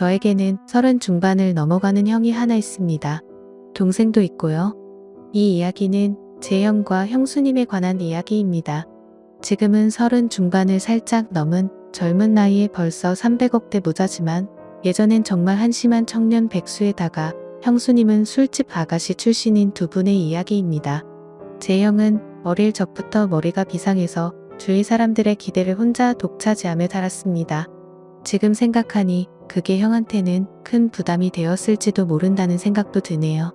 저에게는 30 중반을 넘어가는 형이 하나 있습니다. 동생도 있고요. 이 이야기는 제 형과 형수님에 관한 이야기입니다. 지금은 30 중반을 살짝 넘은 젊은 나이에 벌써 300억대 부자지만 예전엔 정말 한심한 청년 백수에다가 형수님은 술집 아가씨 출신인 두 분의 이야기입니다. 제 형은 어릴 적부터 머리가 비상해서 주위 사람들의 기대를 혼자 독차지하며 자랐습니다. 지금 생각하니 그게 형한테는 큰 부담이 되었을지도 모른다는 생각도 드네요.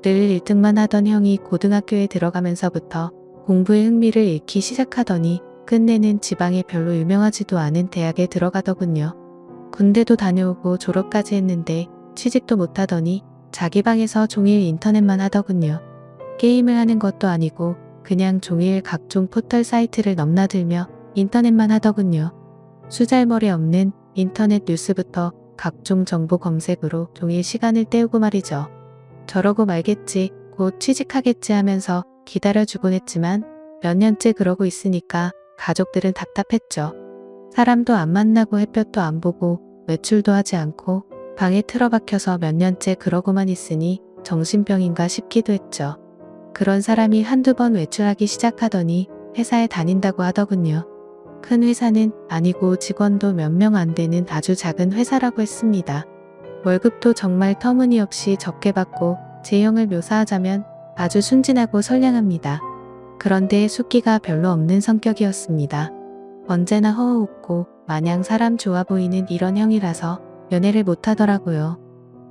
늘 1등만 하던 형이 고등학교에 들어가면서부터 공부에 흥미를 잃기 시작하더니 끝내는 지방에 별로 유명하지도 않은 대학에 들어가더군요. 군대도 다녀오고 졸업까지 했는데 취직도 못하더니 자기 방에서 종일 인터넷만 하더군요. 게임을 하는 것도 아니고 그냥 종일 각종 포털 사이트를 넘나들며 인터넷만 하더군요. 수잘머리 없는 인터넷 뉴스부터 각종 정보 검색으로 종일 시간을 때우고 말이죠. 저러고 말겠지, 곧 취직하겠지 하면서 기다려주곤 했지만 몇 년째 그러고 있으니까 가족들은 답답했죠. 사람도 안 만나고 햇볕도 안 보고 외출도 하지 않고 방에 틀어박혀서 몇 년째 그러고만 있으니 정신병인가 싶기도 했죠. 그런 사람이 한두 번 외출하기 시작하더니 회사에 다닌다고 하더군요. 큰 회사는 아니고 직원도 몇 명 안 되는 아주 작은 회사라고 했습니다. 월급도 정말 터무니없이 적게 받고 제 형을 묘사하자면 아주 순진하고 선량합니다. 그런데 숫기가 별로 없는 성격이었습니다. 언제나 허허웃고 마냥 사람 좋아 보이는 이런 형이라서 연애를 못하더라고요.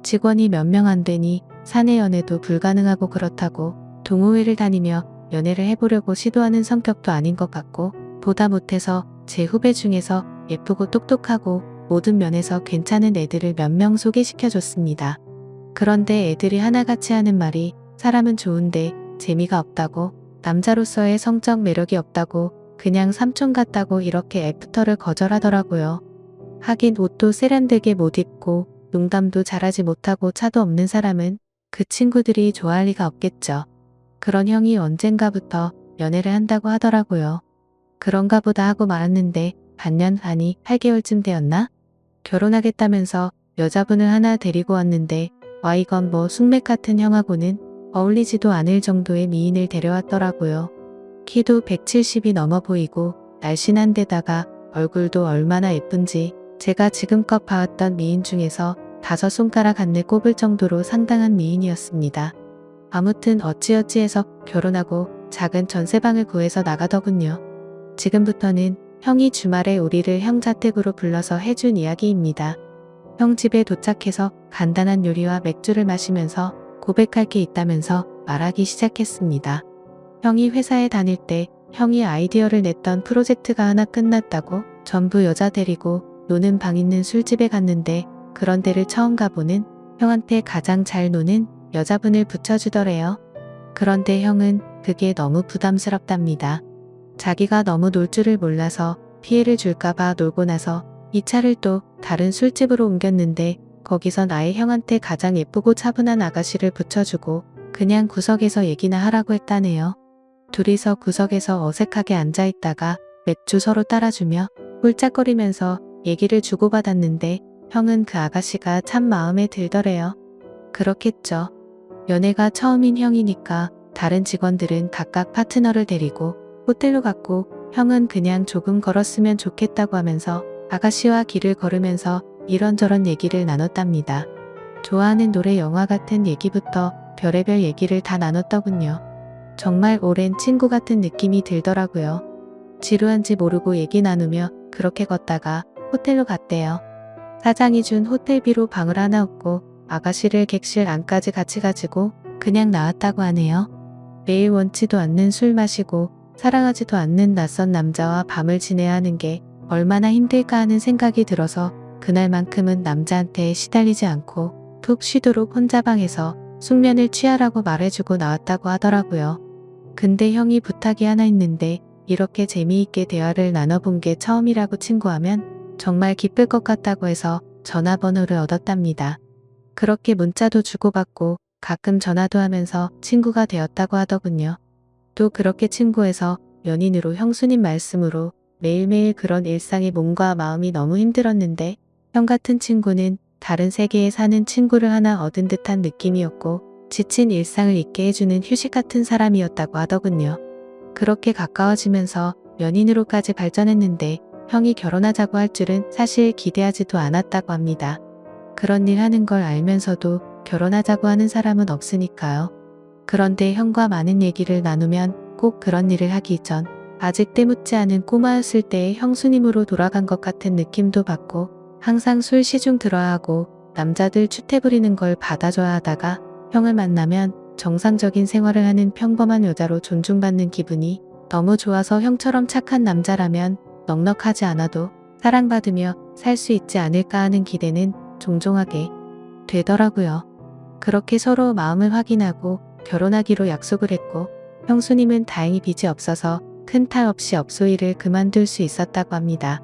직원이 몇 명 안 되니 사내 연애도 불가능하고 그렇다고 동호회를 다니며 연애를 해보려고 시도하는 성격도 아닌 것 같고 보다 못해서 제 후배 중에서 예쁘고 똑똑하고 모든 면에서 괜찮은 애들을 몇 명 소개시켜줬습니다. 그런데 애들이 하나같이 하는 말이 사람은 좋은데 재미가 없다고, 남자로서의 성적 매력이 없다고, 그냥 삼촌 같다고 이렇게 애프터를 거절하더라고요. 하긴 옷도 세련되게 못 입고 농담도 잘하지 못하고 차도 없는 사람은 그 친구들이 좋아할 리가 없겠죠. 그런 형이 언젠가부터 연애를 한다고 하더라고요. 그런가 보다 하고 말았는데 반년 아니 8개월쯤 되었나? 결혼하겠다면서 여자분을 하나 데리고 왔는데 와 이건 뭐 숙맥 같은 형하고는 어울리지도 않을 정도의 미인을 데려왔더라고요. 키도 170이 넘어 보이고 날씬한 데다가 얼굴도 얼마나 예쁜지 제가 지금껏 봐왔던 미인 중에서 5손가락 안내 꼽을 정도로 상당한 미인이었습니다. 아무튼 어찌어찌해서 결혼하고 작은 전세방을 구해서 나가더군요. 지금부터는 형이 주말에 우리를 형 자택으로 불러서 해준 이야기입니다. 형 집에 도착해서 간단한 요리와 맥주를 마시면서 고백할 게 있다면서 말하기 시작했습니다. 형이 회사에 다닐 때 형이 아이디어를 냈던 프로젝트가 하나 끝났다고 전부 여자 데리고 노는 방 있는 술집에 갔는데 그런 데를 처음 가보는 형한테 가장 잘 노는 여자분을 붙여주더래요. 그런데 형은 그게 너무 부담스럽답니다. 자기가 너무 놀 줄을 몰라서 피해를 줄까봐 놀고 나서 이 차를 또 다른 술집으로 옮겼는데 거기서 나의 형한테 가장 예쁘고 차분한 아가씨를 붙여주고 그냥 구석에서 얘기나 하라고 했다네요. 둘이서 구석에서 어색하게 앉아있다가 맥주 서로 따라주며 홀짝거리면서 얘기를 주고받았는데 형은 그 아가씨가 참 마음에 들더래요. 그렇겠죠. 연애가 처음인 형이니까 다른 직원들은 각각 파트너를 데리고 호텔로 갔고 형은 그냥 조금 걸었으면 좋겠다고 하면서 아가씨와 길을 걸으면서 이런저런 얘기를 나눴답니다. 좋아하는 노래, 영화 같은 얘기부터 별의별 얘기를 다 나눴더군요. 정말 오랜 친구 같은 느낌이 들더라고요. 지루한지 모르고 얘기 나누며 그렇게 걷다가 호텔로 갔대요. 사장이 준 호텔비로 방을 하나 얻고 아가씨를 객실 안까지 같이 가지고 그냥 나왔다고 하네요. 매일 원치도 않는 술 마시고 사랑하지도 않는 낯선 남자와 밤을 지내야 하는 게 얼마나 힘들까 하는 생각이 들어서 그날만큼은 남자한테 시달리지 않고 푹 쉬도록 혼자 방에서 숙면을 취하라고 말해주고 나왔다고 하더라고요. 근데 형이 부탁이 하나 있는데 이렇게 재미있게 대화를 나눠본 게 처음이라고 친구하면 정말 기쁠 것 같다고 해서 전화번호를 얻었답니다. 그렇게 문자도 주고받고 가끔 전화도 하면서 친구가 되었다고 하더군요. 또 그렇게 친구해서 연인으로 형수님 말씀으로 매일매일 그런 일상의 몸과 마음이 너무 힘들었는데 형 같은 친구는 다른 세계에 사는 친구를 하나 얻은 듯한 느낌이었고 지친 일상을 잊게 해주는 휴식 같은 사람이었다고 하더군요. 그렇게 가까워지면서 연인으로까지 발전했는데 형이 결혼하자고 할 줄은 사실 기대하지도 않았다고 합니다. 그런 일 하는 걸 알면서도 결혼하자고 하는 사람은 없으니까요. 그런데 형과 많은 얘기를 나누면 꼭 그런 일을 하기 전 아직 때묻지 않은 꼬마였을 때의 형수님으로 돌아간 것 같은 느낌도 받고 항상 술 시중 들어야 하고 남자들 추태 부리는 걸 받아줘야 하다가 형을 만나면 정상적인 생활을 하는 평범한 여자로 존중받는 기분이 너무 좋아서 형처럼 착한 남자라면 넉넉하지 않아도 사랑받으며 살 수 있지 않을까 하는 기대는 종종 하게 되더라고요. 그렇게 서로 마음을 확인하고 결혼하기로 약속을 했고 형수님은 다행히 빚이 없어서 큰 탈 없이 업소일을 그만둘 수 있었다고 합니다.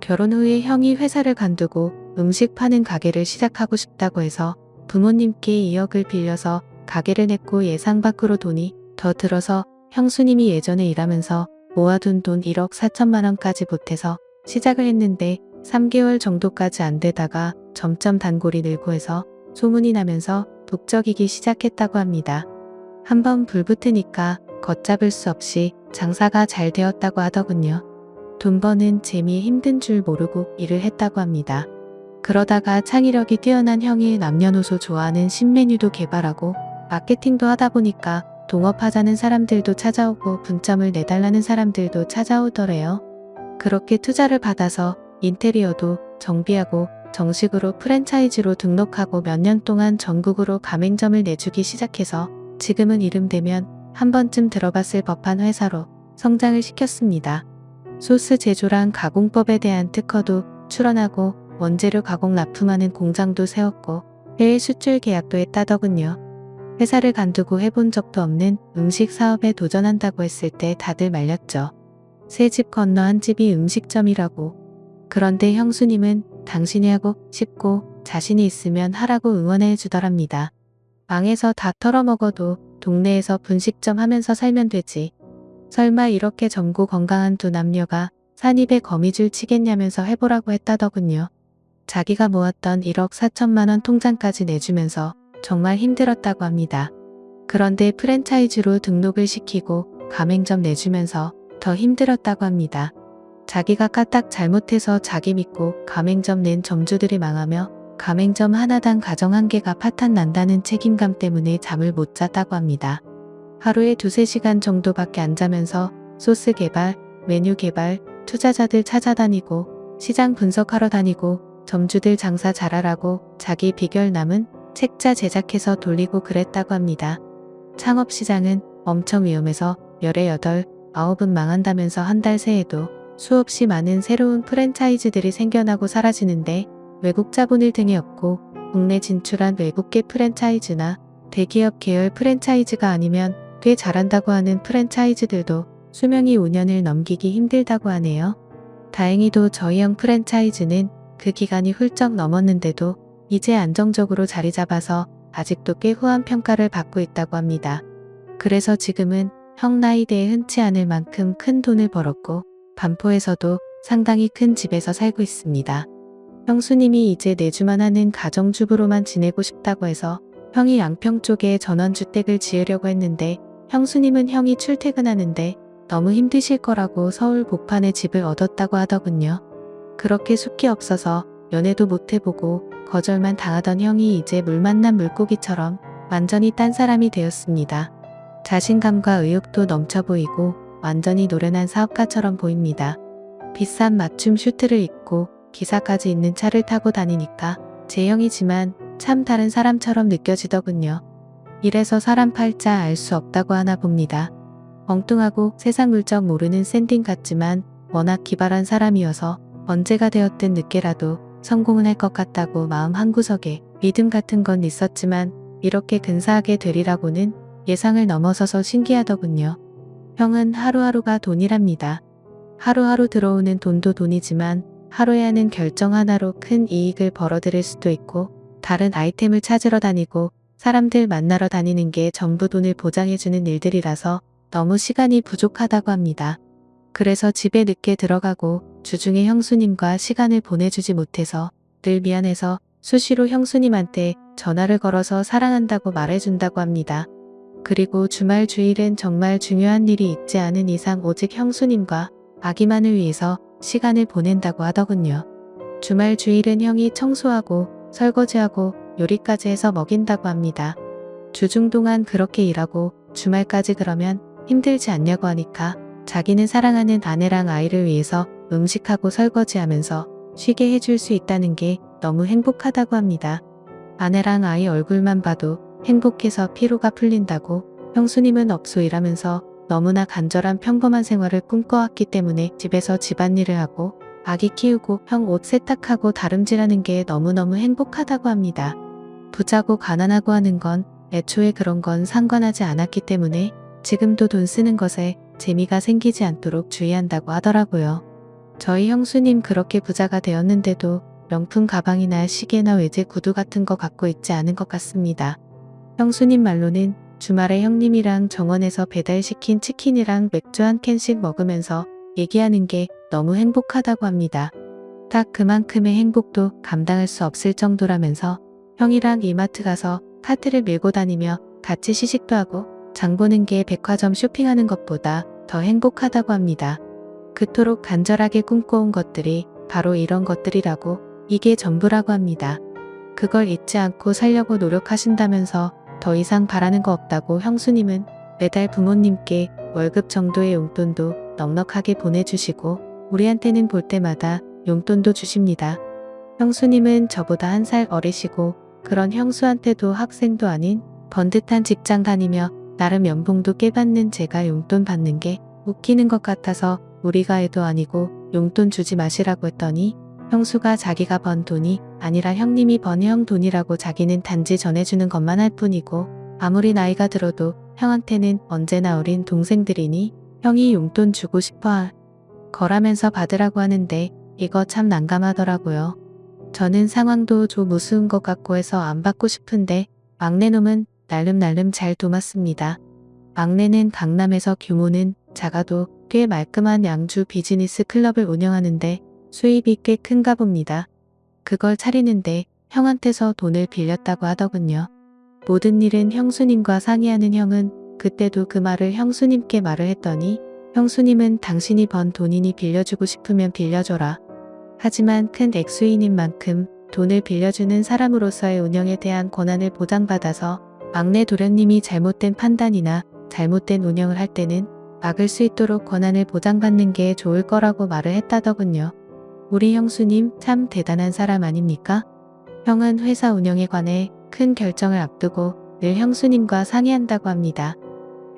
결혼 후에 형이 회사를 관두고 음식 파는 가게를 시작하고 싶다고 해서 부모님께 2억을 빌려서 가게를 냈고 예상 밖으로 돈이 더 들어서 형수님이 예전에 일하면서 모아둔 돈 1억 4천만 원까지 보태서 시작을 했는데 3개월 정도까지 안 되다가 점점 단골이 늘고 해서 소문이 나면서 북적이기 시작했다고 합니다. 한번 불붙으니까 걷잡을 수 없이 장사가 잘 되었다고 하더군요. 돈 버는 재미에 힘든 줄 모르고 일을 했다고 합니다. 그러다가 창의력이 뛰어난 형이 남녀노소 좋아하는 신메뉴도 개발하고 마케팅도 하다 보니까 동업하자는 사람들도 찾아오고 분점을 내달라는 사람들도 찾아오더래요. 그렇게 투자를 받아서 인테리어도 정비하고 정식으로 프랜차이즈로 등록하고 몇 년 동안 전국으로 가맹점을 내주기 시작해서 지금은 이름 대면 한 번쯤 들어봤을 법한 회사로 성장을 시켰습니다. 소스 제조랑 가공법에 대한 특허도 출원하고 원재료 가공 납품하는 공장도 세웠고 해외 수출 계약도 했다더군요. 회사를 관두고 해본 적도 없는 음식 사업에 도전한다고 했을 때 다들 말렸죠. 새 집 건너 한 집이 음식점이라고. 그런데 형수님은 당신이 하고 싶고 자신이 있으면 하라고 응원해 주더랍니다. 망해서 다 털어먹어도 동네에서 분식점 하면서 살면 되지. 설마 이렇게 젊고 건강한 두 남녀가 산입에 거미줄 치겠냐면서 해보라고 했다더군요. 자기가 모았던 1억 4천만 원 통장까지 내주면서 정말 힘들었다고 합니다. 그런데 프랜차이즈로 등록을 시키고 가맹점 내주면서 더 힘들었다고 합니다. 자기가 까딱 잘못해서 자기 믿고 가맹점 낸 점주들이 망하며 가맹점 하나당 가정 한 개가 파탄 난다는 책임감 때문에 잠을 못 잤다고 합니다. 하루에 2~3시간 정도밖에 안 자면서 소스 개발, 메뉴 개발, 투자자들 찾아다니고 시장 분석하러 다니고 점주들 장사 잘하라고 자기 비결남은 책자 제작해서 돌리고 그랬다고 합니다. 창업시장은 엄청 위험해서 열에 8, 9은 망한다면서 한 달 새에도 수없이 많은 새로운 프랜차이즈들이 생겨나고 사라지는데 외국 자본을 등에 업고 국내 진출한 외국계 프랜차이즈나 대기업 계열 프랜차이즈가 아니면 꽤 잘한다고 하는 프랜차이즈들도 수명이 5년을 넘기기 힘들다고 하네요. 다행히도 저희 형 프랜차이즈는 그 기간이 훌쩍 넘었는데도 이제 안정적으로 자리 잡아서 아직도 꽤 후한 평가를 받고 있다고 합니다. 그래서 지금은 형 나이대에 흔치 않을 만큼 큰 돈을 벌었고 반포에서도 상당히 큰 집에서 살고 있습니다. 형수님이 이제 내주만 하는 가정주부로만 지내고 싶다고 해서 형이 양평 쪽에 전원주택을 지으려고 했는데 형수님은 형이 출퇴근하는데 너무 힘드실 거라고 서울 복판에 집을 얻었다고 하더군요. 그렇게 숲이 없어서 연애도 못 해보고 거절만 당하던 형이 이제 물 만난 물고기처럼 완전히 딴 사람이 되었습니다. 자신감과 의욕도 넘쳐 보이고 완전히 노련한 사업가처럼 보입니다. 비싼 맞춤 슈트를 입고 기사까지 있는 차를 타고 다니니까 제 형이지만 참 다른 사람처럼 느껴지더군요. 이래서 사람 팔자 알 수 없다고 하나 봅니다. 엉뚱하고 세상 물정 모르는 샌딩 같지만 워낙 기발한 사람이어서 언제가 되었든 늦게라도 성공은 할 것 같다고 마음 한구석에 믿음 같은 건 있었지만 이렇게 근사하게 되리라고는 예상을 넘어서서 신기하더군요. 형은 하루하루가 돈이랍니다. 하루하루 들어오는 돈도 돈이지만 하루에 하는 결정 하나로 큰 이익을 벌어들일 수도 있고 다른 아이템을 찾으러 다니고 사람들 만나러 다니는 게 전부 돈을 보장해주는 일들이라서 너무 시간이 부족하다고 합니다. 그래서 집에 늦게 들어가고 주중에 형수님과 시간을 보내주지 못해서 늘 미안해서 수시로 형수님한테 전화를 걸어서 사랑한다고 말해준다고 합니다. 그리고 주말 주일은 정말 중요한 일이 있지 않은 이상 오직 형수님과 아기만을 위해서 시간을 보낸다고 하더군요. 주말 주일은 형이 청소하고 설거지하고 요리까지 해서 먹인다고 합니다. 주중 동안 그렇게 일하고 주말까지 그러면 힘들지 않냐고 하니까 자기는 사랑하는 아내랑 아이를 위해서 음식하고 설거지하면서 쉬게 해줄 수 있다는 게 너무 행복하다고 합니다. 아내랑 아이 얼굴만 봐도 행복해서 피로가 풀린다고 형수님은 업소 일하면서 너무나 간절한 평범한 생활을 꿈꿔왔기 때문에 집에서 집안일을 하고 아기 키우고 형 옷 세탁하고 다름질하는 게 너무너무 행복하다고 합니다. 부자고 가난하고 하는 건 애초에 그런 건 상관하지 않았기 때문에 지금도 돈 쓰는 것에 재미가 생기지 않도록 주의한다고 하더라고요. 저희 형수님 그렇게 부자가 되었는데도 명품 가방이나 시계나 외제 구두 같은 거 갖고 있지 않은 것 같습니다. 형수님 말로는 주말에 형님이랑 정원에서 배달시킨 치킨이랑 맥주 한 캔씩 먹으면서 얘기하는 게 너무 행복하다고 합니다. 딱 그만큼의 행복도 감당할 수 없을 정도라면서 형이랑 이마트 가서 카트를 밀고 다니며 같이 시식도 하고 장 보는 게 백화점 쇼핑하는 것보다 더 행복하다고 합니다. 그토록 간절하게 꿈꿔온 것들이 바로 이런 것들이라고 이게 전부라고 합니다. 그걸 잊지 않고 살려고 노력하신다면서 더 이상 바라는 거 없다고 형수님은 매달 부모님께 월급 정도의 용돈도 넉넉하게 보내주시고 우리한테는 볼 때마다 용돈도 주십니다. 형수님은 저보다 1살 어리시고 그런 형수한테도 학생도 아닌 번듯한 직장 다니며 나름 연봉도 꽤 받는 제가 용돈 받는 게 웃기는 것 같아서 우리가 애도 아니고 용돈 주지 마시라고 했더니 형수가 자기가 번 돈이 아니라 형님이 번 형 돈이라고 자기는 단지 전해주는 것만 할 뿐이고 아무리 나이가 들어도 형한테는 언제나 어린 동생들이니 형이 용돈 주고 싶어 할 거라면서 받으라고 하는데 이거 참 난감하더라고요. 저는 상황도 좀 우스운 것 같고 해서 안 받고 싶은데 막내놈은 날름날름 잘 도맡습니다. 막내는 강남에서 규모는 작아도 꽤 말끔한 양주 비즈니스 클럽을 운영하는데 수입이 꽤 큰가 봅니다. 그걸 차리는데 형한테서 돈을 빌렸다고 하더군요. 모든 일은 형수님과 상의하는 형은 그때도 그 말을 형수님께 말을 했더니 형수님은 당신이 번 돈이니 빌려주고 싶으면 빌려줘라. 하지만 큰 액수인인 만큼 돈을 빌려주는 사람으로서의 운영에 대한 권한을 보장받아서 막내 도련님이 잘못된 판단이나 잘못된 운영을 할 때는 막을 수 있도록 권한을 보장받는 게 좋을 거라고 말을 했다더군요. 우리 형수님 참 대단한 사람 아닙니까? 형은 회사 운영에 관해 큰 결정을 앞두고 늘 형수님과 상의한다고 합니다.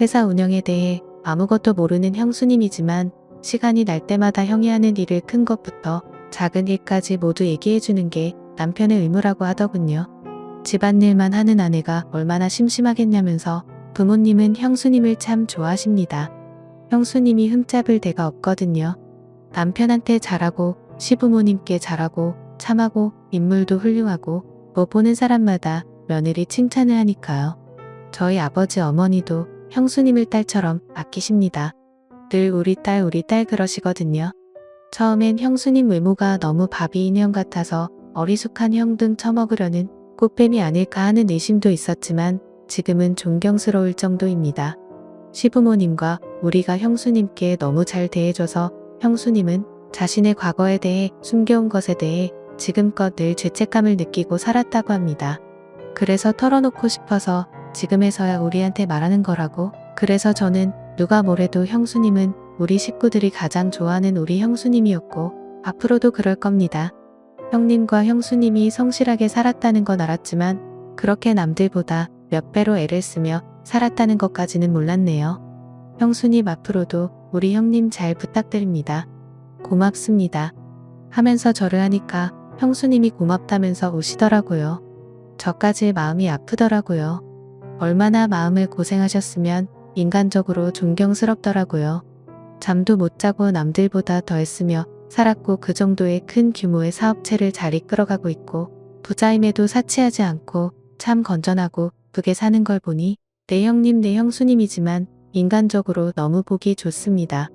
회사 운영에 대해 아무것도 모르는 형수님이지만 시간이 날 때마다 형이 하는 일을 큰 것부터 작은 일까지 모두 얘기해주는 게 남편의 의무라고 하더군요. 집안일만 하는 아내가 얼마나 심심하겠냐면서 부모님은 형수님을 참 좋아하십니다. 형수님이 흠잡을 데가 없거든요. 남편한테 잘하고 시부모님께 잘하고 참하고 인물도 훌륭하고 뭐 보는 사람마다 며느리 칭찬을 하니까요. 저희 아버지 어머니도 형수님을 딸처럼 아끼십니다. 늘 우리 딸 그러시거든요. 처음엔 형수님 외모가 너무 바비 인형 같아서 어리숙한 형 등 처먹으려는 꽃뱀이 아닐까 하는 의심도 있었지만 지금은 존경스러울 정도입니다. 시부모님과 우리가 형수님께 너무 잘 대해줘서 형수님은 자신의 과거에 대해 숨겨온 것에 대해 지금껏 늘 죄책감을 느끼고 살았다고 합니다. 그래서 털어놓고 싶어서 지금에서야 우리한테 말하는 거라고. 그래서 저는 누가 뭐래도 형수님은 우리 식구들이 가장 좋아하는 우리 형수님이었고 앞으로도 그럴 겁니다. 형님과 형수님이 성실하게 살았다는 건 알았지만 그렇게 남들보다 몇 배로 애를 쓰며 살았다는 것까지는 몰랐네요. 형수님 앞으로도 우리 형님 잘 부탁드립니다. 고맙습니다. 하면서 절을 하니까 형수님이 고맙다면서 우시더라고요. 저까지 마음이 아프더라고요. 얼마나 마음을 고생하셨으면 인간적으로 존경스럽더라고요. 잠도 못 자고 남들보다 더 했으며 살았고 그 정도의 큰 규모의 사업체를 잘 이끌어가고 있고 부자임에도 사치하지 않고 참 건전하고 부게 사는 걸 보니 내 형님 내 형수님이지만 인간적으로 너무 보기 좋습니다.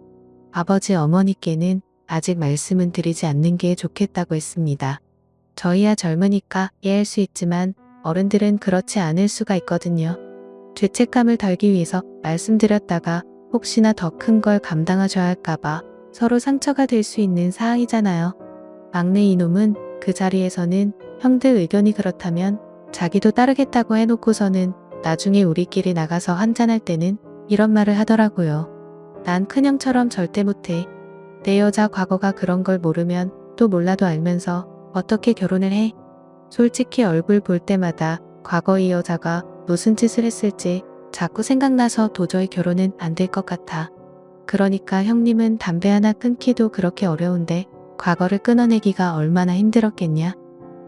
아버지 어머니께는 아직 말씀은 드리지 않는 게 좋겠다고 했습니다. 저희야 젊으니까 이해할 수 있지만 어른들은 그렇지 않을 수가 있거든요. 죄책감을 덜기 위해서 말씀드렸다가 혹시나 더 큰 걸 감당하셔야 할까봐 서로 상처가 될 수 있는 사항이잖아요. 막내 이놈은 그 자리에서는 형들 의견이 그렇다면 자기도 따르겠다고 해놓고서는 나중에 우리끼리 나가서 한잔할 때는 이런 말을 하더라고요. 난 큰형처럼 절대 못해. 내 여자 과거가 그런 걸 모르면 또 몰라도 알면서 어떻게 결혼을 해? 솔직히 얼굴 볼 때마다 과거 이 여자가 무슨 짓을 했을지 자꾸 생각나서 도저히 결혼은 안 될 것 같아. 그러니까 형님은 담배 하나 끊기도 그렇게 어려운데 과거를 끊어내기가 얼마나 힘들었겠냐?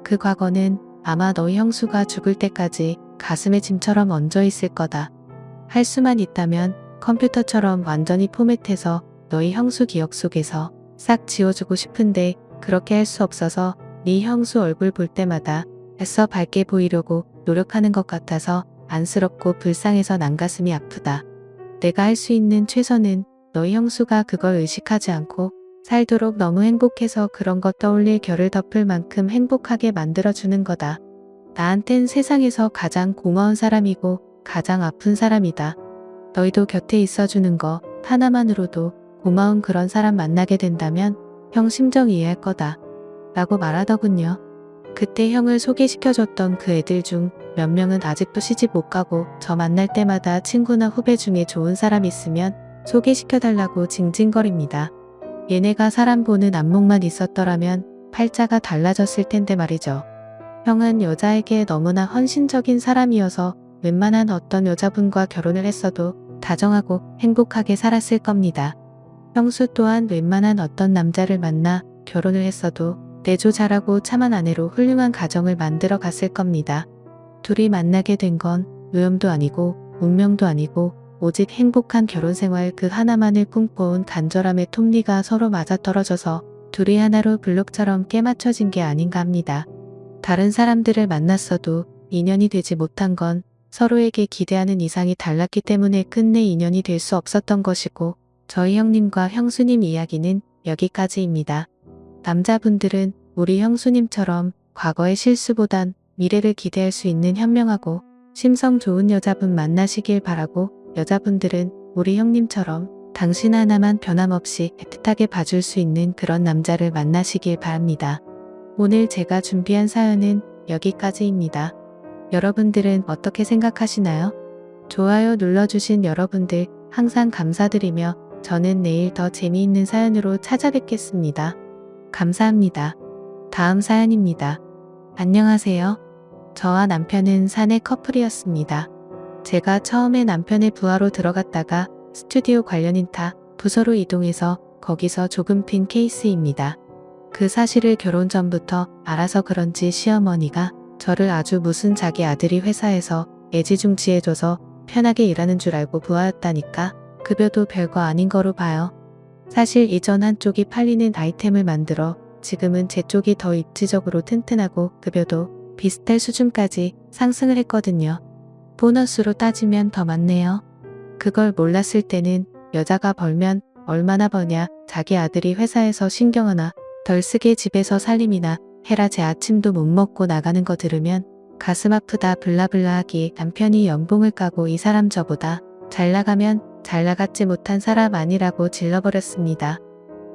그 과거는 아마 너희 형수가 죽을 때까지 가슴에 짐처럼 얹어 있을 거다. 할 수만 있다면 컴퓨터처럼 완전히 포맷해서 너희 형수 기억 속에서 싹 지워주고 싶은데 그렇게 할 수 없어서 네 형수 얼굴 볼 때마다 애써 밝게 보이려고 노력하는 것 같아서 안쓰럽고 불쌍해서 난 가슴이 아프다. 내가 할 수 있는 최선은 너희 형수가 그걸 의식하지 않고 살도록 너무 행복해서 그런 것 떠올릴 결을 덮을 만큼 행복하게 만들어주는 거다. 나한텐 세상에서 가장 고마운 사람이고 가장 아픈 사람이다. 너희도 곁에 있어주는 거 하나만으로도 고마운 그런 사람 만나게 된다면 형 심정 이해할 거다. 라고 말하더군요. 그때 형을 소개시켜줬던 그 애들 중 몇 명은 아직도 시집 못 가고 저 만날 때마다 친구나 후배 중에 좋은 사람 있으면 소개시켜달라고 징징거립니다. 얘네가 사람 보는 안목만 있었더라면 팔자가 달라졌을 텐데 말이죠. 형은 여자에게 너무나 헌신적인 사람이어서 웬만한 어떤 여자분과 결혼을 했어도 다정하고 행복하게 살았을 겁니다. 형수 또한 웬만한 어떤 남자를 만나 결혼을 했어도 내조 잘하고 참한 아내로 훌륭한 가정을 만들어 갔을 겁니다. 둘이 만나게 된 건 우연도 아니고 운명도 아니고 오직 행복한 결혼 생활 그 하나만을 꿈꿔온 간절함의 톱니가 서로 맞아떨어져서 둘이 하나로 블록처럼 깨맞춰진 게 아닌가 합니다. 다른 사람들을 만났어도 인연이 되지 못한 건 서로에게 기대하는 이상이 달랐기 때문에 끝내 인연이 될 수 없었던 것이고 저희 형님과 형수님 이야기는 여기까지입니다. 남자분들은 우리 형수님처럼 과거의 실수보단 미래를 기대할 수 있는 현명하고 심성 좋은 여자분 만나시길 바라고 여자분들은 우리 형님처럼 당신 하나만 변함없이 애틋하게 봐줄 수 있는 그런 남자를 만나시길 바랍니다. 오늘 제가 준비한 사연은 여기까지입니다. 여러분들은 어떻게 생각하시나요? 좋아요 눌러주신 여러분들 항상 감사드리며 저는 내일 더 재미있는 사연으로 찾아뵙겠습니다. 감사합니다. 다음 사연입니다. 안녕하세요. 저와 남편은 사내 커플이었습니다. 제가 처음에 남편의 부하로 들어갔다가 스튜디오 관련인 타 부서로 이동해서 거기서 조금 핀 케이스입니다. 그 사실을 결혼 전부터 알아서 그런지 시어머니가 저를 아주 무슨 자기 아들이 회사에서 애지중지해줘서 편하게 일하는 줄 알고 부하였다니까 급여도 별거 아닌 거로 봐요. 사실 이전 한쪽이 팔리는 아이템을 만들어 지금은 제 쪽이 더 입지적으로 튼튼하고 급여도 비슷할 수준까지 상승을 했거든요. 보너스로 따지면 더 많네요. 그걸 몰랐을 때는 여자가 벌면 얼마나 버냐 자기 아들이 회사에서 신경 하나 덜 쓰게 집에서 살림이나 해라 제 아침도 못 먹고 나가는 거 들으면 가슴 아프다 블라블라 하기에 남편이 연봉을 까고 이 사람 저보다 잘 나가면 잘 나갔지 못한 사람 아니라고 질러버렸습니다.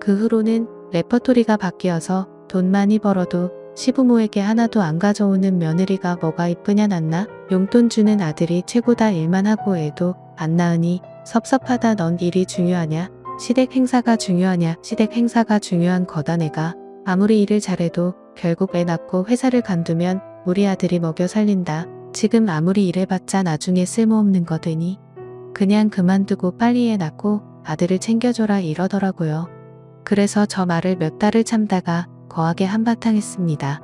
그 후로는 레퍼토리가 바뀌어서 돈 많이 벌어도 시부모에게 하나도 안 가져오는 며느리가 뭐가 이쁘냐 낫나? 용돈 주는 아들이 최고다 일만 하고 애도 안 낳으니 섭섭하다 넌 일이 중요하냐? 시댁 행사가 중요하냐? 시댁 행사가 중요한 거다 내가 아무리 일을 잘해도 결국 애 낳고 회사를 간두면 우리 아들이 먹여 살린다. 지금 아무리 일해봤자 나중에 쓸모없는 거 되니 그냥 그만두고 빨리 애 낳고 아들을 챙겨줘라 이러더라고요. 그래서 저 말을 몇 달을 참다가 거하게 한바탕 했습니다.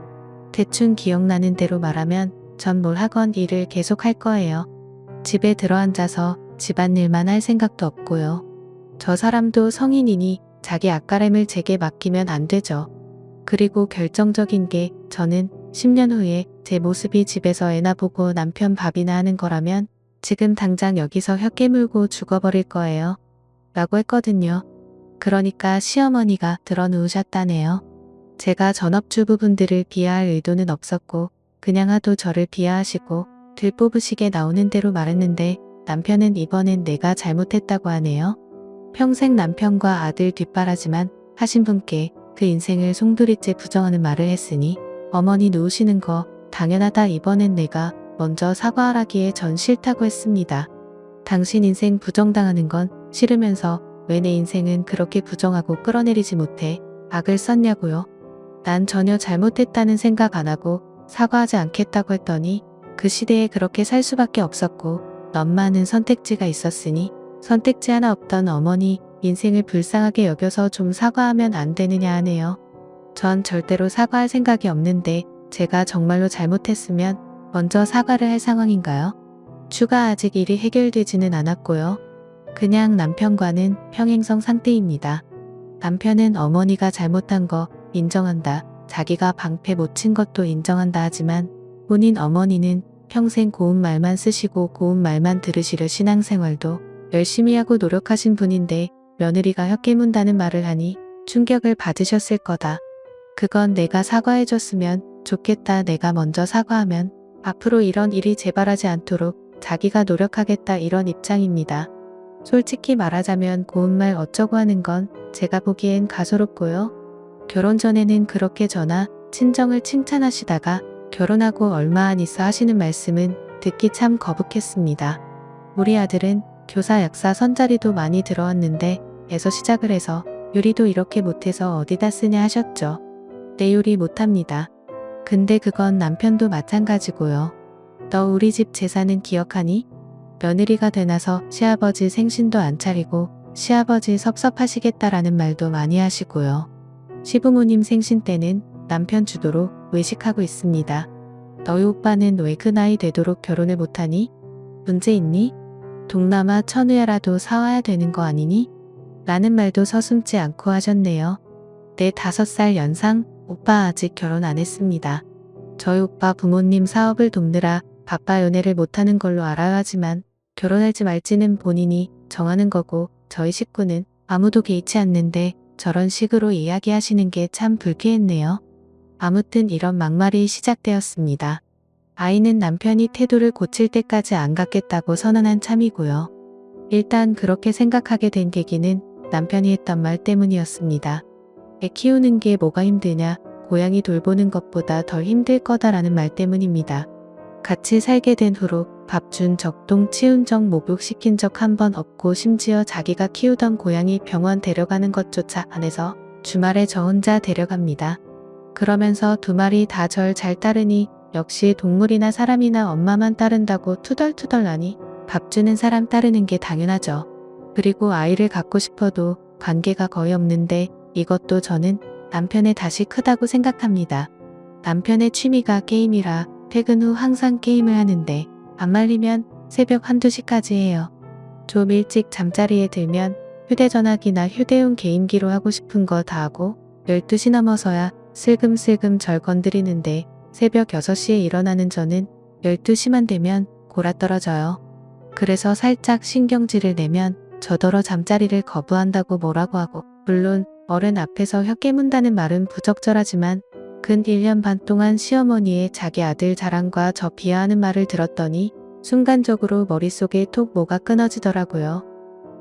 대충 기억나는 대로 말하면 전 뭘 하건 일을 계속 할 거예요. 집에 들어앉아서 집안일만 할 생각도 없고요. 저 사람도 성인이니 자기 앞가림을 제게 맡기면 안 되죠. 그리고 결정적인 게 저는 10년 후에 제 모습이 집에서 애나 보고 남편 밥이나 하는 거라면 지금 당장 여기서 혀 깨물고 죽어버릴 거예요. 라고 했거든요. 그러니까 시어머니가 들어 누우셨다네요. 제가 전업주부분들을 비하할 의도는 없었고 그냥 하도 저를 비하하시고 들뽑으시게 나오는 대로 말했는데 남편은 이번엔 내가 잘못했다고 하네요. 평생 남편과 아들 뒷바라지만 하신 분께 그 인생을 송두리째 부정하는 말을 했으니 어머니 누우시는 거 당연하다. 이번엔 내가 먼저 사과하라기에 전 싫다고 했습니다. 당신 인생 부정당하는 건 싫으면서 왜 내 인생은 그렇게 부정하고 끌어내리지 못해 악을 썼냐고요. 난 전혀 잘못했다는 생각 안 하고 사과하지 않겠다고 했더니 그 시대에 그렇게 살 수밖에 없었고 너무많은 선택지가 있었으니 선택지 하나 없던 어머니 인생을 불쌍하게 여겨서 좀 사과하면 안 되느냐 하네요. 전 절대로 사과할 생각이 없는데 제가 정말로 잘못했으면 먼저 사과를 할 상황인가요? 추가 아직 일이 해결되지는 않았고요. 그냥 남편과는 평행성 상태입니다. 남편은 어머니가 잘못한 거 인정한다. 자기가 방패 못 친 것도 인정한다 하지만 본인 어머니는 평생 고운 말만 쓰시고 고운 말만 들으시려 신앙생활도 열심히 하고 노력하신 분인데 며느리가 혀 깨문다는 말을 하니 충격을 받으셨을 거다. 그건 내가 사과해줬으면 좋겠다. 내가 먼저 사과하면 앞으로 이런 일이 재발하지 않도록 자기가 노력하겠다 이런 입장입니다. 솔직히 말하자면 고운 말 어쩌고 하는 건 제가 보기엔 가소롭고요. 결혼 전에는 그렇게 저나 친정을 칭찬하시다가 결혼하고 얼마 안 있어 하시는 말씀은 듣기 참 거북했습니다. 우리 아들은 교사 약사 선자리도 많이 들어왔는데 에서 시작을 해서 요리도 이렇게 못해서 어디다 쓰냐 하셨죠. 내 요리 못합니다. 근데 그건 남편도 마찬가지고요. 너 우리 집 재산은 기억하니? 며느리가 되나서 시아버지 생신도 안 차리고 시아버지 섭섭하시겠다라는 말도 많이 하시고요. 시부모님 생신 때는 남편 주도로 외식하고 있습니다. 너희 오빠는 왜 그 나이 되도록 결혼을 못하니? 문제 있니? 동남아 천우야라도 사와야 되는 거 아니니? 라는 말도 서슴지 않고 하셨네요. 내 5살 연상 오빠 아직 결혼 안 했습니다. 저희 오빠 부모님 사업을 돕느라 바빠 연애를 못하는 걸로 알아야 하지만 결혼할지 말지는 본인이 정하는 거고 저희 식구는 아무도 개의치 않는데 저런 식으로 이야기하시는 게 참 불쾌했네요. 아무튼 이런 막말이 시작되었습니다. 아이는 남편이 태도를 고칠 때까지 안 갖겠다고 선언한 참이고요. 일단 그렇게 생각하게 된 계기는 남편이 했던 말 때문이었습니다. 애 키우는 게 뭐가 힘드냐, 고양이 돌보는 것보다 덜 힘들 거다라는 말 때문입니다. 같이 살게 된 후로 밥 준 적, 똥 치운 적, 목욕시킨 적 한 번 없고 심지어 자기가 키우던 고양이 병원 데려가는 것조차 안 해서 주말에 저 혼자 데려갑니다. 그러면서 2마리 다 절 잘 따르니 역시 동물이나 사람이나 엄마만 따른다고 투덜투덜하니 밥 주는 사람 따르는 게 당연하죠. 그리고 아이를 갖고 싶어도 관계가 거의 없는데 이것도 저는 남편의 탓이 크다고 생각합니다. 남편의 취미가 게임이라 퇴근 후 항상 게임을 하는데 안 말리면 새벽 1~2시까지 해요. 좀 일찍 잠자리에 들면 휴대전화기나 휴대용 게임기로 하고 싶은 거 다 하고 12시 넘어서야 슬금슬금 절 건드리는데 새벽 6시에 일어나는 저는 12시만 되면 골아떨어져요. 그래서 살짝 신경질을 내면 저더러 잠자리를 거부한다고 뭐라고 하고 물론 어른 앞에서 혀 깨문다는 말은 부적절하지만 근 1년 반 동안 시어머니의 자기 아들 자랑과 저 비하하는 말을 들었더니 순간적으로 머릿속에 톡 뭐가 끊어지더라고요.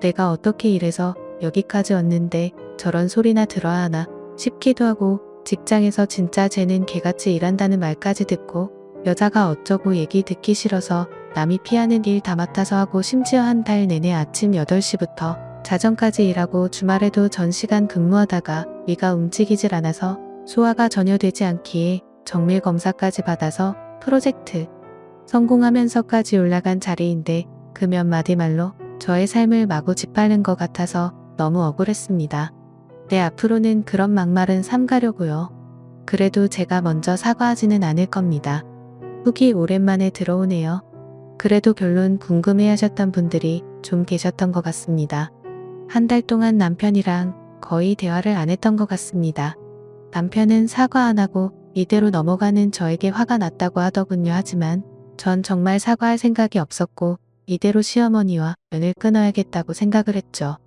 내가 어떻게 이래서 여기까지 왔는데 저런 소리나 들어야 하나 싶기도 하고 직장에서 진짜 쟤는 개같이 일한다는 말까지 듣고 여자가 어쩌고 얘기 듣기 싫어서 남이 피하는 일 다 맡아서 하고 심지어 한 달 내내 아침 8시부터 자정까지 일하고 주말에도 전시간 근무하다가 위가 움직이질 않아서 소화가 전혀 되지 않기에 정밀 검사까지 받아서 프로젝트 성공하면서까지 올라간 자리인데 그 몇 마디 말로 저의 삶을 마구 짓밟는 것 같아서 너무 억울했습니다. 네, 앞으로는 그런 막말은 삼가려고요. 그래도 제가 먼저 사과하지는 않을 겁니다. 후기 오랜만에 들어오네요. 그래도 결론 궁금해하셨던 분들이 좀 계셨던 것 같습니다. 한 달 동안 남편이랑 거의 대화를 안 했던 것 같습니다. 남편은 사과 안 하고 이대로 넘어가는 저에게 화가 났다고 하더군요. 하지만 전 정말 사과할 생각이 없었고 이대로 시어머니와 연을 끊어야겠다고 생각을 했죠.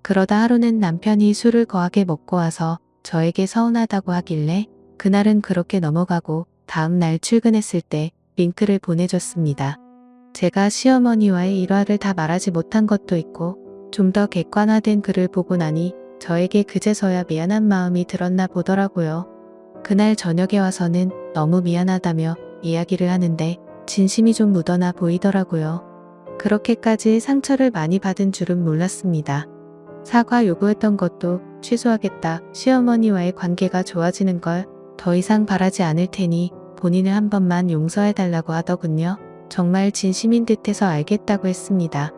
그러다 하루는 남편이 술을 거하게 먹고 와서 저에게 서운하다고 하길래 그날은 그렇게 넘어가고 다음 날 출근했을 때 링크를 보내줬습니다. 제가 시어머니와의 일화를 다 말하지 못한 것도 있고 좀 더 객관화된 글을 보고 나니 저에게 그제서야 미안한 마음이 들었나 보더라고요. 그날 저녁에 와서는 너무 미안하다며 이야기를 하는데 진심이 좀 묻어나 보이더라고요. 그렇게까지 상처를 많이 받은 줄은 몰랐습니다. 사과 요구했던 것도 취소하겠다. 시어머니와의 관계가 좋아지는 걸 더 이상 바라지 않을 테니 본인을 한 번만 용서해달라고 하더군요. 정말 진심인 듯해서 알겠다고 했습니다.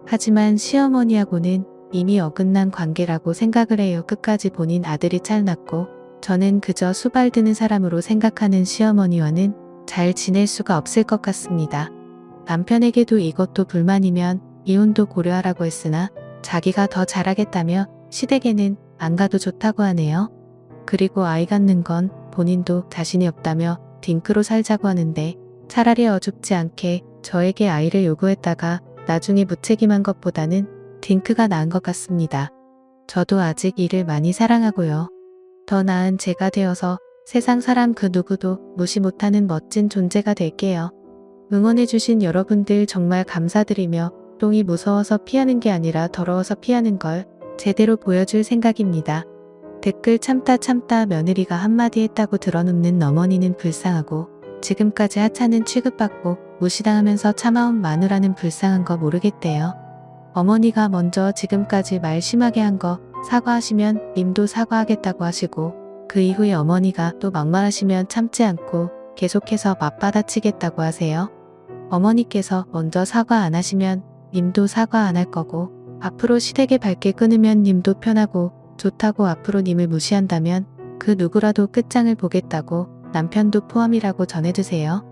하지만 시어머니하고는 이미 어긋난 관계라고 생각을 해요. 끝까지 본인 아들이 찰났고 저는 그저 수발드는 사람으로 생각하는 시어머니와는 잘 지낼 수가 없을 것 같습니다. 남편에게도 이것도 불만이면 이혼도 고려하라고 했으나 자기가 더 잘하겠다며 시댁에는 안 가도 좋다고 하네요. 그리고 아이 갖는 건 본인도 자신이 없다며 딩크로 살자고 하는데 차라리 어줍지 않게 저에게 아이를 요구했다가 나중에 무책임한 것보다는 딩크가 나은 것 같습니다. 저도 아직 이를 많이 사랑하고요. 더 나은 제가 되어서 세상 사람 그 누구도 무시 못하는 멋진 존재가 될게요. 응원해주신 여러분들 정말 감사드리며 똥이 무서워서 피하는 게 아니라 더러워서 피하는 걸 제대로 보여줄 생각입니다. 댓글 참다 며느리가 한마디 했다고 드러눕는 어머니는 불쌍하고 지금까지 하찮은 취급받고 무시당하면서 참아온 마누라는 불쌍한 거 모르겠대요. 어머니가 먼저 지금까지 말 심하게 한 거 사과하시면 님도 사과하겠다고 하시고 그 이후에 어머니가 또 막말하시면 참지 않고 계속해서 맞받아치겠다고 하세요. 어머니께서 먼저 사과 안 하시면 님도 사과 안 할 거고 앞으로 시댁에 밝게 끊으면 님도 편하고 좋다고 앞으로 님을 무시한다면 그 누구라도 끝장을 보겠다고 남편도 포함이라고 전해주세요.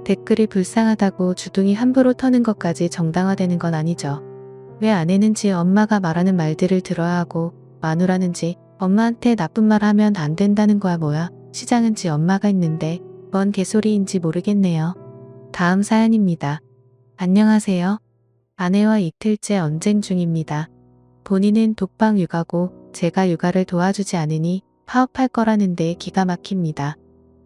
댓글이 불쌍하다고 주둥이 함부로 터는 것까지 정당화되는 건 아니죠. 왜 아내는지 엄마가 말하는 말들을 들어야 하고 마누라는지 엄마한테 나쁜 말 하면 안 된다는 거야 뭐야. 시장은지 엄마가 있는데 뭔 개소리인지 모르겠네요. 다음 사연입니다. 안녕하세요. 아내와 이틀째 언쟁 중입니다. 본인은 독방 육아고 제가 육아를 도와주지 않으니 파업할 거라는데 기가 막힙니다.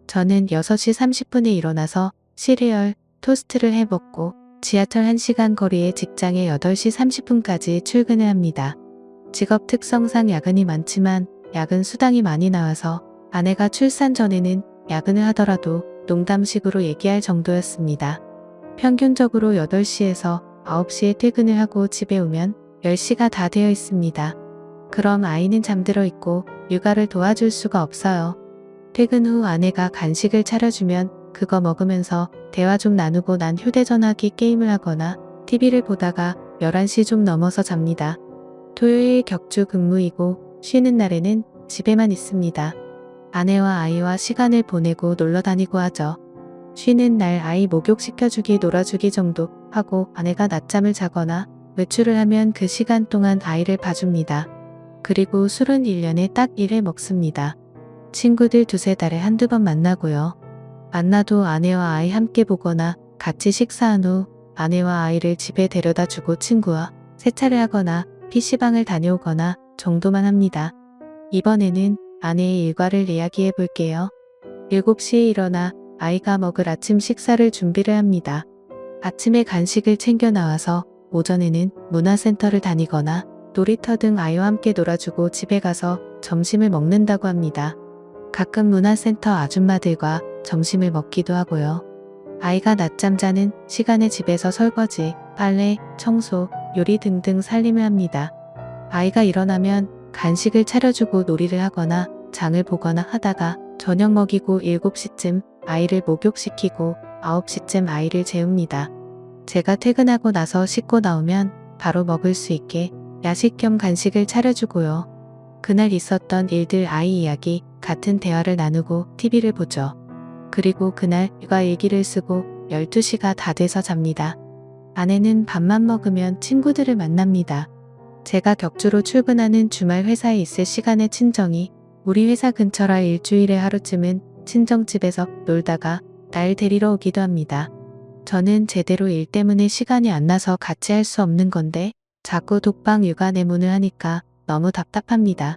저는 6시 30분에 일어나서 시리얼, 토스트를 해 먹고 지하철 1시간 거리의 직장에 8시 30분까지 출근을 합니다. 직업 특성상 야근이 많지만 야근 수당이 많이 나와서 아내가 출산 전에는 야근을 하더라도 농담식으로 얘기할 정도였습니다. 평균적으로 8시에서 9시에 퇴근을 하고 집에 오면 10시가 다 되어 있습니다. 그럼 아이는 잠들어 있고 육아를 도와줄 수가 없어요. 퇴근 후 아내가 간식을 차려주면 그거 먹으면서 대화 좀 나누고 난 휴대전화기 게임을 하거나 TV를 보다가 11시 좀 넘어서 잡니다. 토요일 격주 근무이고 쉬는 날에는 집에만 있습니다. 아내와 아이와 시간을 보내고 놀러 다니고 하죠. 쉬는 날 아이 목욕시켜주기 놀아주기 정도 하고 아내가 낮잠을 자거나 외출을 하면 그 시간 동안 아이를 봐줍니다. 그리고 술은 1년에 딱 1회 먹습니다. 친구들 2-3달에 한두 번 만나고요. 만나도 아내와 아이 함께 보거나 같이 식사한 후 아내와 아이를 집에 데려다 주고 친구와 세차를 하거나 PC방을 다녀오거나 정도만 합니다. 이번에는 아내의 일과를 이야기해 볼게요. 7시에 일어나 아이가 먹을 아침 식사를 준비를 합니다. 아침에 간식을 챙겨 나와서 오전에는 문화센터를 다니거나 놀이터 등 아이와 함께 놀아주고 집에 가서 점심을 먹는다고 합니다. 가끔 문화센터 아줌마들과 점심을 먹기도 하고요. 아이가 낮잠 자는 시간에 집에서 설거지, 빨래, 청소, 요리 등등 살림을 합니다. 아이가 일어나면 간식을 차려주고 놀이를 하거나 장을 보거나 하다가 저녁 먹이고 7시쯤 아이를 목욕시키고 9시쯤 아이를 재웁니다. 제가 퇴근하고 나서 씻고 나오면 바로 먹을 수 있게 야식 겸 간식을 차려주고요. 그날 있었던 일들 아이 이야기, 같은 대화를 나누고 TV를 보죠. 그리고 그날 육아 일기를 쓰고 12시가 다 돼서 잡니다. 아내는 밥만 먹으면 친구들을 만납니다. 제가 격주로 출근하는 주말 회사에 있을 시간에 친정이 우리 회사 근처라 일주일에 하루쯤은 친정집에서 놀다가 날 데리러 오기도 합니다. 저는 제대로 일 때문에 시간이 안 나서 같이 할 수 없는 건데 자꾸 독방 육아 내문을 하니까 너무 답답합니다.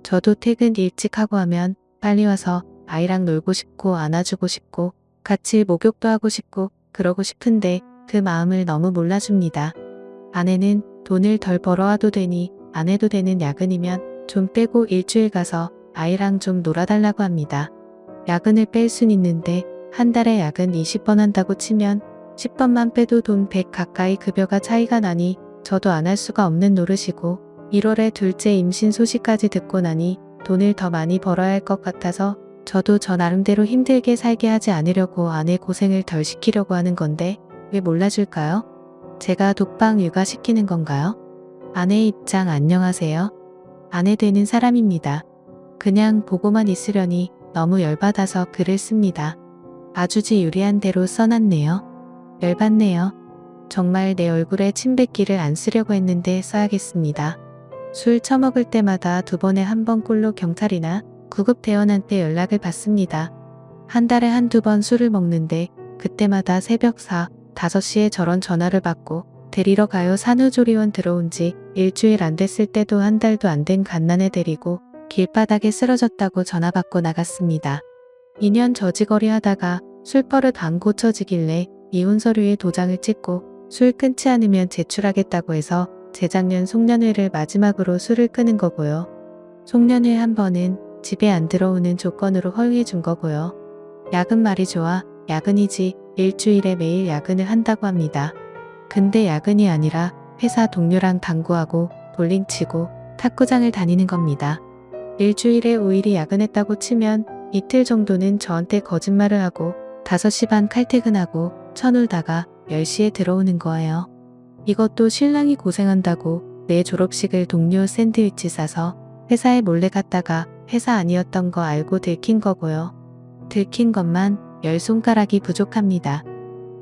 저도 퇴근 일찍 하고 하면 빨리 와서 아이랑 놀고 싶고 안아주고 싶고 같이 목욕도 하고 싶고 그러고 싶은데 그 마음을 너무 몰라줍니다. 아내는 돈을 덜 벌어와도 되니 안 해도 되는 야근이면 좀 빼고 일주일 가서 아이랑 좀 놀아달라고 합니다. 야근을 뺄 순 있는데 한 달에 야근 20번 한다고 치면 10번만 빼도 돈 100 가까이 급여가 차이가 나니 저도 안 할 수가 없는 노릇이고 1월에 둘째 임신 소식까지 듣고 나니 돈을 더 많이 벌어야 할 것 같아서 저도 저 나름대로 힘들게 살게 하지 않으려고 아내 고생을 덜 시키려고 하는 건데 왜 몰라줄까요? 제가 독방 육아시키는 건가요? 아내의 입장 안녕하세요. 아내 되는 사람입니다. 그냥 보고만 있으려니 너무 열받아서 글을 씁니다. 아주지 유리한 대로 써놨네요. 열받네요. 정말 내 얼굴에 침뱉기를 안 쓰려고 했는데 써야겠습니다. 술 처먹을 때마다 2번에 1번 꼴로 경찰이나 구급대원한테 연락을 받습니다. 한 달에 1~2번 술을 먹는데 그때마다 새벽 4, 5시에 저런 전화를 받고 데리러 가요. 산후조리원 들어온 지 일주일 안 됐을 때도 한 달도 안 된 갓난애 데리고 길바닥에 쓰러졌다고 전화 받고 나갔습니다. 2년 저지거리 하다가 술버릇 안 고쳐지길래 이혼 서류에 도장을 찍고 술 끊지 않으면 제출하겠다고 해서 재작년 송년회를 마지막으로 술을 끊은 거고요. 송년회 한 번은 집에 안 들어오는 조건으로 허용해 준 거고요. 야근 말이 좋아 야근이지 일주일에 매일 야근을 한다고 합니다. 근데 야근이 아니라 회사 동료랑 당구하고 볼링 치고 탁구장을 다니는 겁니다. 일주일에 5일이 야근했다고 치면 이틀 정도는 저한테 거짓말을 하고 5시 반 칼퇴근하고 쳐놀다가 10시에 들어오는 거예요. 이것도 신랑이 고생한다고 내 졸업식을 동료 샌드위치 싸서 회사에 몰래 갔다가 회사 아니었던 거 알고 들킨 거고요. 들킨 것만 10손가락이 부족합니다.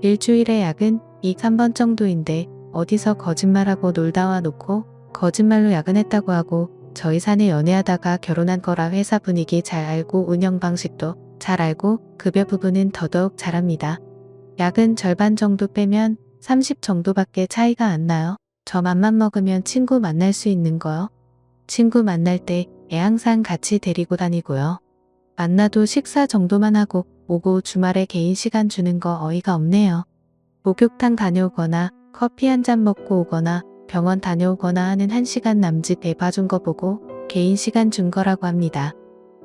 일주일에 야근 2~3번 정도인데 어디서 거짓말하고 놀다 와 놓고 거짓말로 야근했다고 하고 저희 사내 연애하다가 결혼한 거라 회사 분위기 잘 알고 운영 방식도 잘 알고 급여 부분은 더더욱 잘합니다. 야근 절반 정도 빼면 30 정도밖에 차이가 안 나요. 저 맘만 먹으면 친구 만날 수 있는 거요. 친구 만날 때 애 항상 같이 데리고 다니고요. 만나도 식사 정도만 하고 오고 주말에 개인 시간 주는 거 어이가 없네요. 목욕탕 다녀오거나 커피 한 잔 먹고 오거나 병원 다녀오거나 하는 1시간 남짓 애 봐준 거 보고 개인 시간 준 거라고 합니다.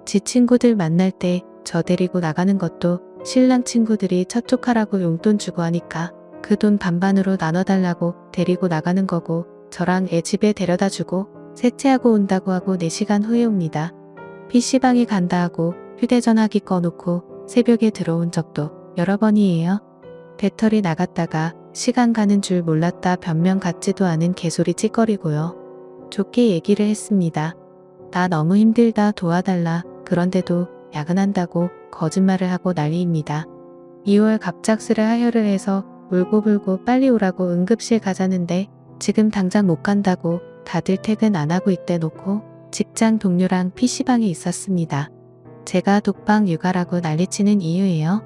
지 친구들 만날 때 저 데리고 나가는 것도 신랑 친구들이 첫쪽하라고 용돈 주고 하니까 그 돈 반반으로 나눠달라고 데리고 나가는 거고 저랑 애 집에 데려다 주고 세차하고 온다고 하고 4시간 후에 옵니다. PC방에 간다 하고 휴대전화기 꺼놓고 새벽에 들어온 적도 여러 번이에요. 배터리 나갔다가 시간 가는 줄 몰랐다 변명 같지도 않은 개소리 찌꺼리고요. 좋게 얘기를 했습니다. 나 너무 힘들다 도와달라. 그런데도 야근한다고 거짓말을 하고 난리입니다. 2월 갑작스레 하혈을 해서 울고불고 빨리 오라고 응급실 가자는데 지금 당장 못 간다고 다들 퇴근 안 하고 있대 놓고 직장 동료랑 PC방에 있었습니다. 제가 독방 육아라고 난리치는 이유예요.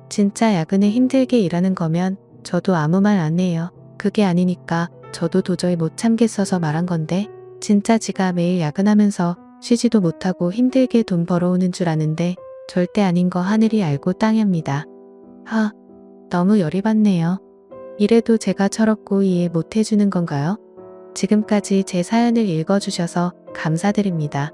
진짜 야근에 힘들게 일하는 거면 저도 아무 말 안 해요. 그게 아니니까 저도 도저히 못 참겠어서 말한 건데 진짜 지가 매일 야근하면서 쉬지도 못하고 힘들게 돈 벌어오는 줄 아는데 절대 아닌 거 하늘이 알고 땅이 합니다. 너무 열이 받네요. 이래도 제가 철없고 이해 못 해주는 건가요? 지금까지 제 사연을 읽어주셔서 감사드립니다.